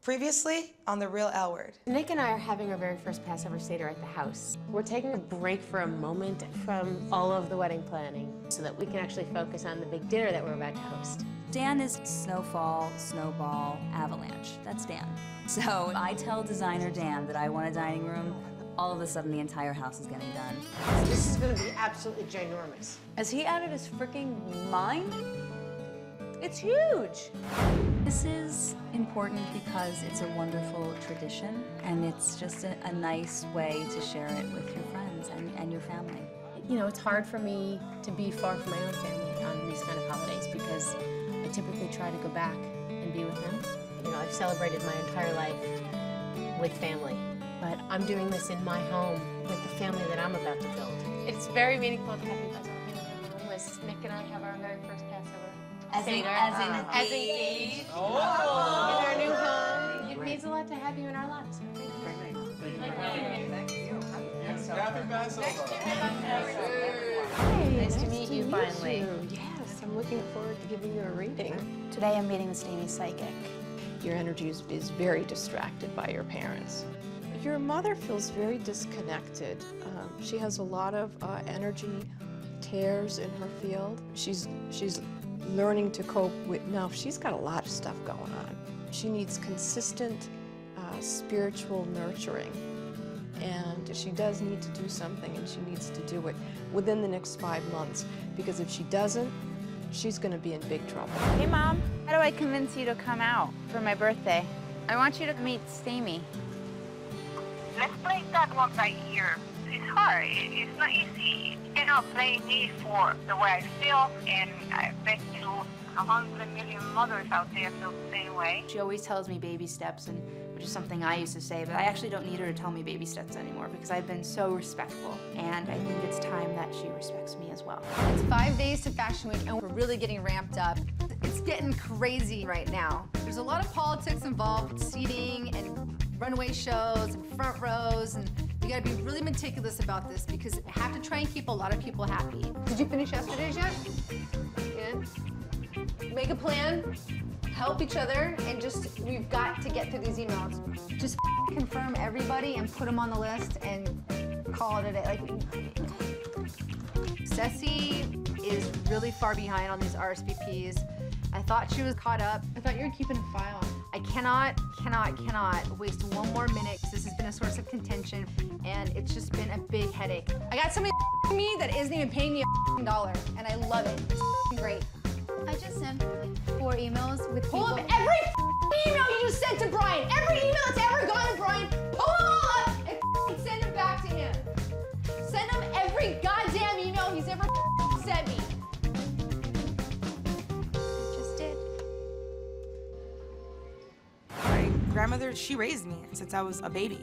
Previously on The Real L Word. Nick and I are having our very first Passover Seder at the house. We're taking a break for a moment from all of the wedding planning so that we can actually focus on the big dinner that we're about to host. Dan is snowfall, snowball, avalanche. That's Dan. So I tell designer Dan that I want a dining room. All of a sudden, the entire house is getting done. This is going to be absolutely ginormous. Has he added his freaking mind? It's huge. This is important because it's a wonderful tradition, and it's just a nice way to share it with your friends and your family. You know, it's hard for me to be far from my own family on these kind of holidays because I typically try to go back and be with them. You know, I've celebrated my entire life with family, but I'm doing this in my home with the family that I'm about to build. It's very meaningful to have you guys all here in my home as Nick and I have our very first Passover. As in engaged. Oh. In our new home. It means a lot to have you in our lives. Thank you. Happy Passover. Hey, nice to meet you finally. Yes, I'm looking forward to giving you a reading. Today I'm meeting with Stevie's psychic. Your energy is very distracted by your parents. Your mother feels very disconnected. She has a lot of energy tears in her field. She's learning to cope with, now she's got a lot of stuff going on. She needs consistent spiritual nurturing, and she does need to do something, and she needs to do it within the next 5 months, because if she doesn't, she's going to be in big trouble. Hey Mom, how do I convince you to come out for my birthday? I want you to meet Stamy. Let's play that one by ear. It's hard. It's not easy. You cannot play this for the way I feel, and I bet you 100 million mothers out there feel the same way. She always tells me baby steps, and which is something I used to say, but I actually don't need her to tell me baby steps anymore because I've been so respectful, and I think it's time that she respects me as well. It's 5 days to Fashion Week, and we're really getting ramped up. It's getting crazy right now. There's a lot of politics involved, seating and runway shows and front rows, and you gotta be really meticulous about this because you have to try and keep a lot of people happy. Did you finish yesterday's yet? Yeah. Make a plan, help each other, and just, we've got to get through these emails. Just confirm everybody and put them on the list and call it a day. Like, Ceci is really far behind on these RSVPs. I thought she was caught up. I thought you were keeping a file. I cannot waste one more minute. This has been a source of contention, and it's just been a big headache. I got somebody me that isn't even paying me $1, and I love it. It's great. I just sent like 4 emails with people. Pull up every email you just sent to Brian. Every email that's ever gone to Brian, pull them all up and send them back to him. Send him every goddamn email he's ever sent me. My grandmother, she raised me since I was a baby.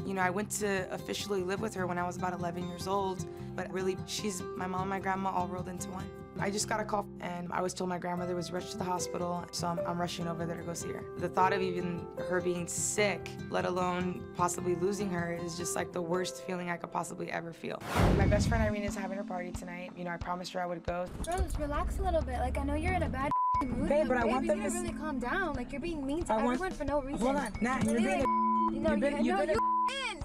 You know, I went to officially live with her when I was about 11 years old, but really, she's my mom and my grandma all rolled into one. I just got a call, and I was told my grandmother was rushed to the hospital, so I'm rushing over there to go see her. The thought of even her being sick, let alone possibly losing her, is just like the worst feeling I could possibly ever feel. My best friend Irene is having her party tonight. You know, I promised her I would go. Rose, relax a little bit. Like, I know you're in a bad mood. Babe, but I want them to to really calm down. Like, you're being mean to everyone for no reason. Hold on, Nat, you're being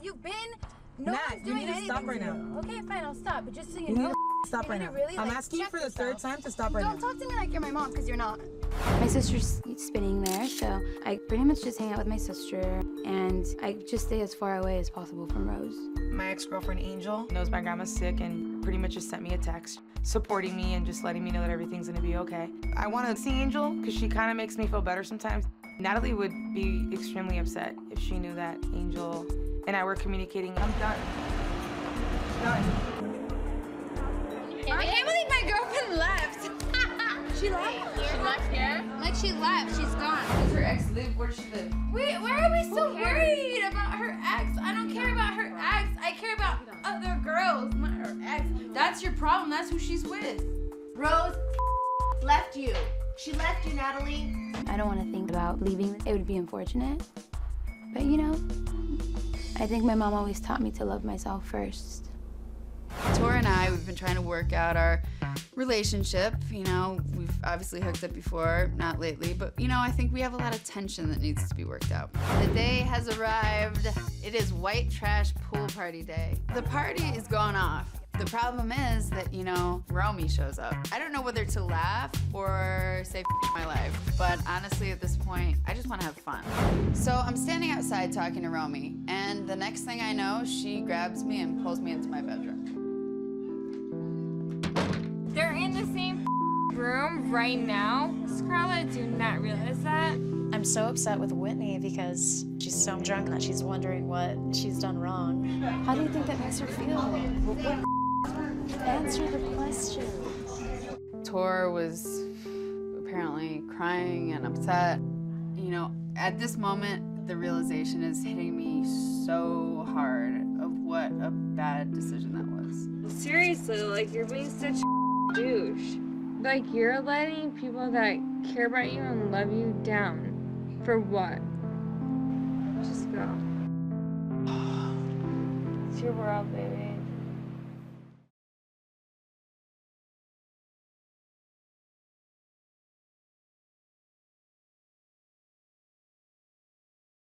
You've been. No Nat, one's you doing need to stop right now. Okay, fine, I'll stop. But just so you You know, need to stop right now. really, I'm like, asking you check for the yourself. 3rd time to stop right Don't now. talk to me like you're my mom, because you're not. My sister's spinning there, so I pretty much just hang out with my sister, and I just stay as far away as possible from Rose. My ex-girlfriend Angel knows my grandma's sick and pretty much just sent me a text supporting me and just letting me know that everything's gonna be okay. I wanna see Angel because she kinda makes me feel better sometimes. Natalie would be extremely upset if she knew that Angel and I were communicating. I'm done. Done. I can't believe my girlfriend left. She left? She left here? Like, she left. She's gone. Does her ex live? Where does she live? Wait, why are we so worried about her ex? I don't care about her ex. I care about other girls, not her ex. That's your problem. That's who she's with. Rose left you. She left you, Natalie. I don't want to think about leaving. It would be unfortunate, but you know, I think my mom always taught me to love myself first. Tora and I, we've been trying to work out our relationship. You know, we've obviously hooked up before, not lately, but you know, I think we have a lot of tension that needs to be worked out. The day has arrived. It is white trash pool party day. The party is going off. The problem is that, you know, Romy shows up. I don't know whether to laugh or say my life, but honestly at this point, I just want to have fun. So I'm standing outside talking to Romy, and the next thing I know, she grabs me and pulls me into my bedroom. They're in the same room right now. Scarlett, do not realize that. I'm so upset with Whitney because she's so drunk that she's wondering what she's done wrong. How do you think that makes her feel? Answer the question. Tor was apparently crying and upset. You know, at this moment, the realization is hitting me so hard of what a bad decision that was. Seriously, like, you're being such a douche. Like, you're letting people that care about you and love you down. For what? Just go. It's your world, baby.